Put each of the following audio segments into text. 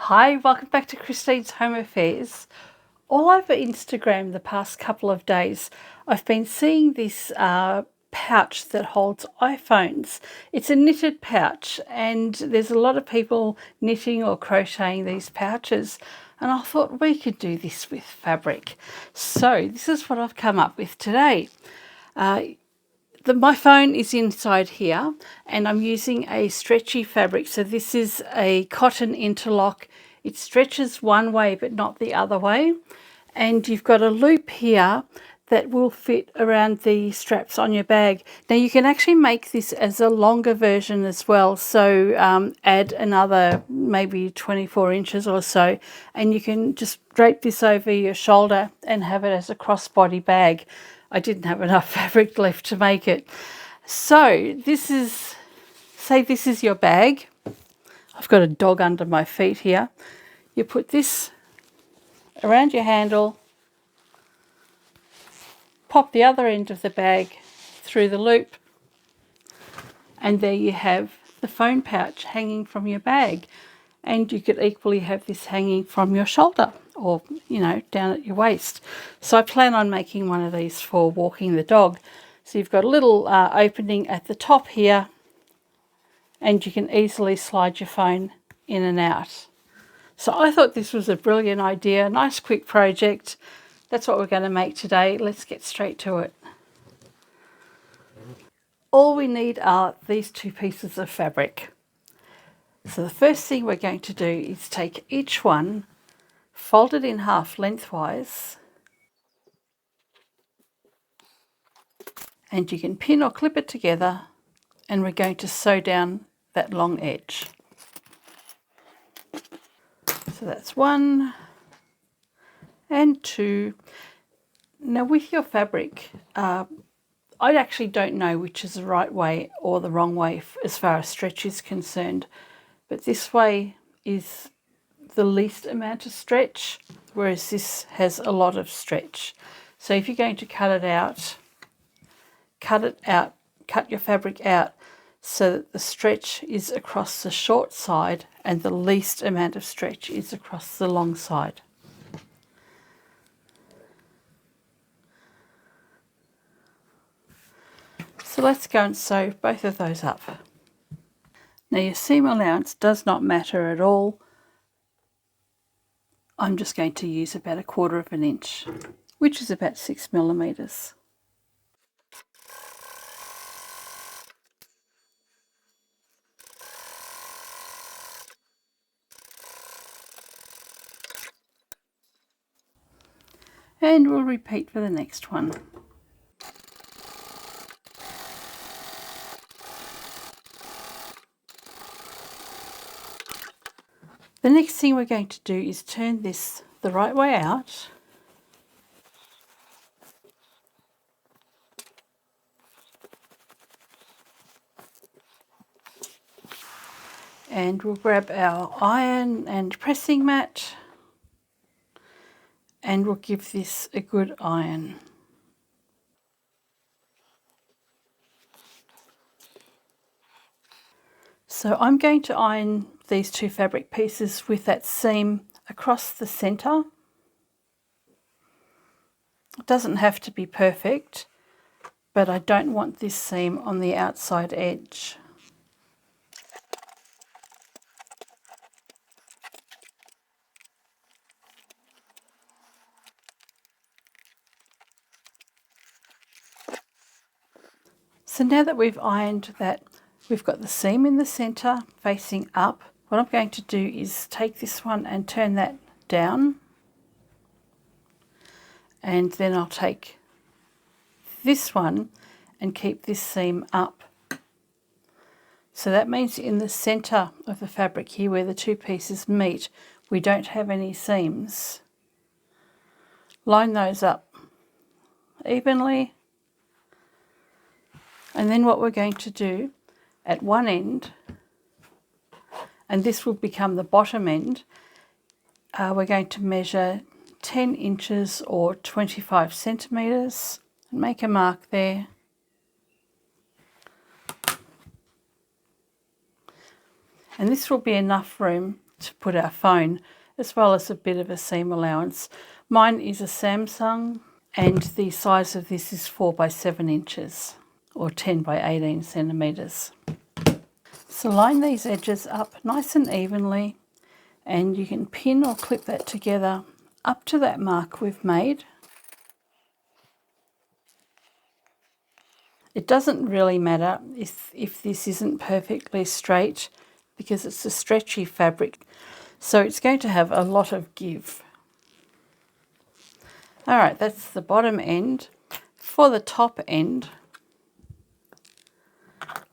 Hi, welcome back to Christine's Home Affairs. All over Instagram the past couple of days, I've been seeing this pouch that holds iPhones. It's a knitted pouch, and there's a lot of people knitting or crocheting these pouches. And I thought we could do this with fabric. So this is what I've come up with today. My phone is inside here, and I'm using a stretchy fabric. So this is a cotton interlock. It stretches one way but not the other way. And you've got a loop here that will fit around the straps on your bag. Now you can actually make this as a longer version as well. So add another maybe 24 inches or so, and you can just drape this over your shoulder and have it as a crossbody bag. I didn't have enough fabric left to make it. So say this is your bag. I've got a dog under my feet here. You put this around your handle, pop the other end of the bag through the loop, and there you have the phone pouch hanging from your bag. And you could equally have this hanging from your shoulder or, down at your waist. So I plan on making one of these for walking the dog. So you've got a little opening at the top here, and you can easily slide your phone in and out. So I thought this was a brilliant idea, nice quick project. That's what we're going to make today. Let's get straight to it. All we need are these two pieces of fabric. So the first thing we're going to do is take each one, fold it in half lengthwise, and you can pin or clip it together, and we're going to sew down that long edge. So that's one and two. Now with your fabric, I actually don't know which is the right way or the wrong way as far as stretch is concerned, but this way is the least amount of stretch, whereas this has a lot of stretch. So if you're going to cut your fabric out so that the stretch is across the short side and the least amount of stretch is across the long side. So let's go and sew both of those up. Now your seam allowance does not matter at all. I'm just going to use about 1/4 of an inch, which is about 6 millimeters. And we'll repeat for the next one. The next thing we're going to do is turn this the right way out, and we'll grab our iron and pressing mat, and we'll give this a good iron. So I'm going to iron these two fabric pieces with that seam across the centre. It doesn't have to be perfect, but I don't want this seam on the outside edge. So now that we've ironed that, we've got the seam in the centre facing up. What I'm going to do is take this one and turn that down, and then I'll take this one and keep this seam up. So that means in the centre of the fabric here where the two pieces meet, we don't have any seams. Line those up evenly, and then what we're going to do at one end, and this will become the bottom end, we're going to measure 10 inches or 25 centimetres and make a mark there. And this will be enough room to put our phone, as well as a bit of a seam allowance. Mine is a Samsung, and the size of this is 4 by 7 inches or 10 by 18 centimetres. So line these edges up nice and evenly, and you can pin or clip that together up to that mark we've made. It doesn't really matter if this isn't perfectly straight, because it's a stretchy fabric, so it's going to have a lot of give. All right, that's the bottom end. For the top end,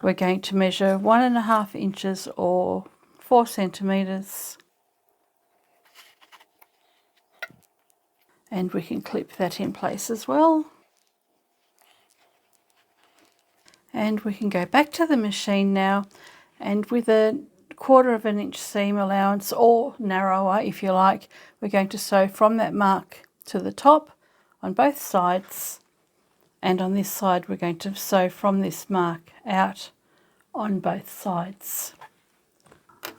we're going to measure 1.5 inches or 4 centimetres, and we can clip that in place as well. And we can go back to the machine now, and with a 1/4 inch seam allowance, or narrower if you like, we're going to sew from that mark to the top on both sides, and on this side we're going to sew from this mark out on both sides.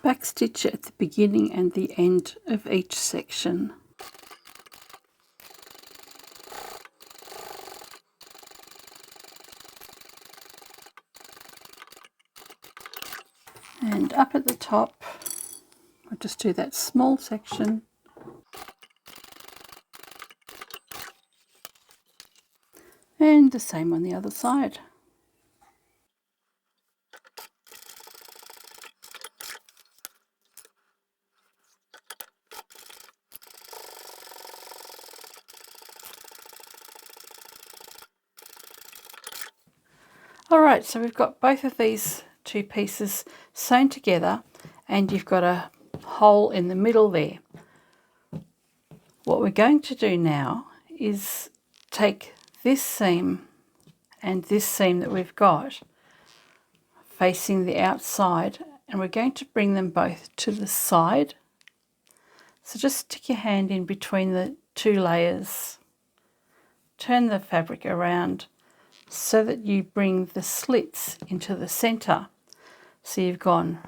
Backstitch at the beginning and the end of each section. And up at the top, I'll just do that small section. And the same on the other side. Alright, so we've got both of these two pieces sewn together, and you've got a hole in the middle there. What we're going to do now is take this seam and this seam that we've got facing the outside, and we're going to bring them both to the side. So just stick your hand in between the two layers, turn the fabric around so that you bring the slits into the centre. So you've gone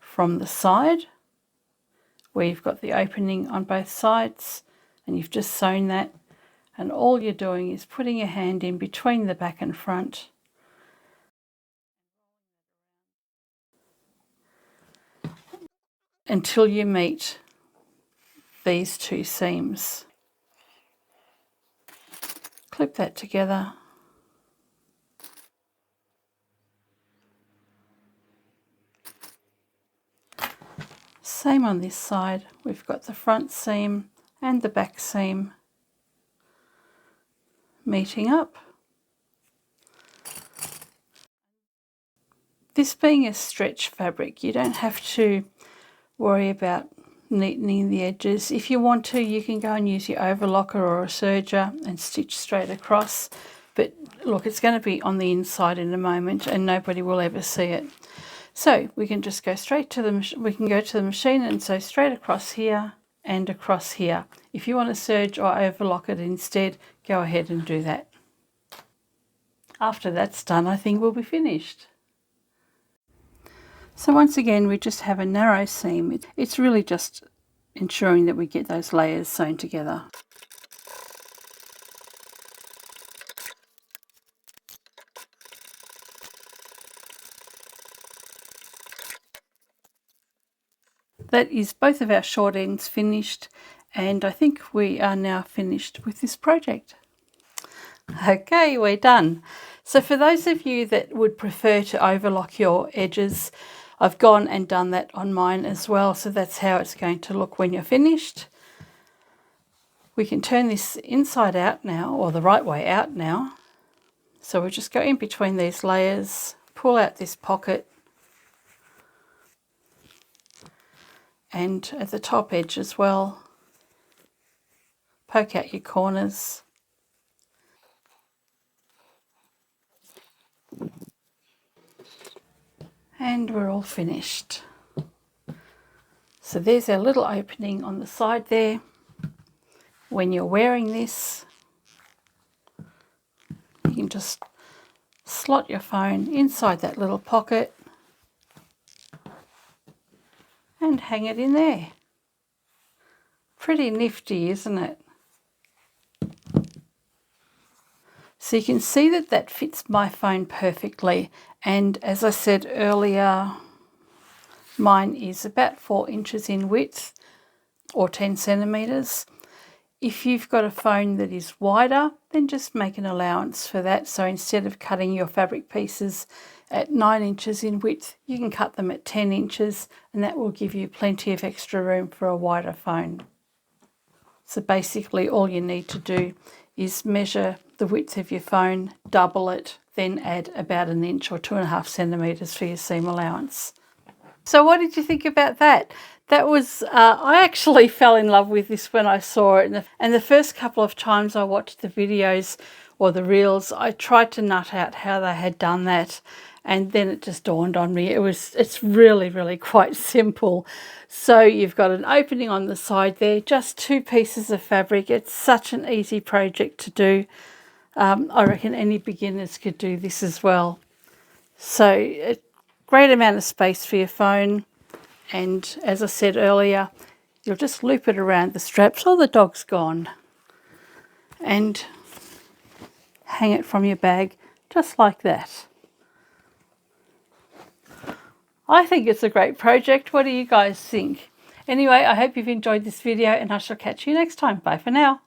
from the side where you've got the opening on both sides, and you've just sewn that, and all you're doing is putting your hand in between the back and front until you meet these two seams. Clip that together. Same on this side, we've got the front seam and the back seam meeting up. This being a stretch fabric, you don't have to worry about neatening the edges. If you want to, you can go and use your overlocker or a serger and stitch straight across, but look, it's going to be on the inside in a moment and nobody will ever see it. So we can just go straight to the we can go to the machine and sew straight across here and across here. If you want to serge or overlock it instead, go ahead and do that. After that's done, I think we'll be finished. So once again, we just have a narrow seam. It's really just ensuring that we get those layers sewn together. That is both of our short ends finished, and I think we are now finished with this project. Okay, we're done. So for those of you that would prefer to overlock your edges, I've gone and done that on mine as well, so that's how it's going to look when you're finished. We can turn this inside out now, or the right way out now. So we'll just go in between these layers, pull out this pocket, and at the top edge as well, poke out your corners. And we're all finished. So there's our little opening on the side there. When you're wearing this, you can just slot your phone inside that little pocket and hang it in there. Pretty nifty, isn't it? So you can see that that fits my phone perfectly, and as I said earlier, mine is about 4 inches in width or 10 centimetres. If you've got a phone that is wider, then just make an allowance for that. So instead of cutting your fabric pieces at 9 inches in width, you can cut them at 10 inches, and that will give you plenty of extra room for a wider phone. So basically all you need to do is measure the width of your phone, double it, then add about 1 inch or 2.5 centimetres for your seam allowance. So what did you think about that? That was, I actually fell in love with this when I saw it. And the first couple of times I watched the videos or the reels, I tried to nut out how they had done that. And then it just dawned on me, it's really, really quite simple. So you've got an opening on the side there, just 2 pieces of fabric. It's such an easy project to do. I reckon any beginners could do this as well. So a great amount of space for your phone. And as I said earlier, you'll just loop it around the straps. Oh, the dog's gone. And hang it from your bag just like that. I think it's a great project. What do you guys think? Anyway, I hope you've enjoyed this video, and I shall catch you next time. Bye for now.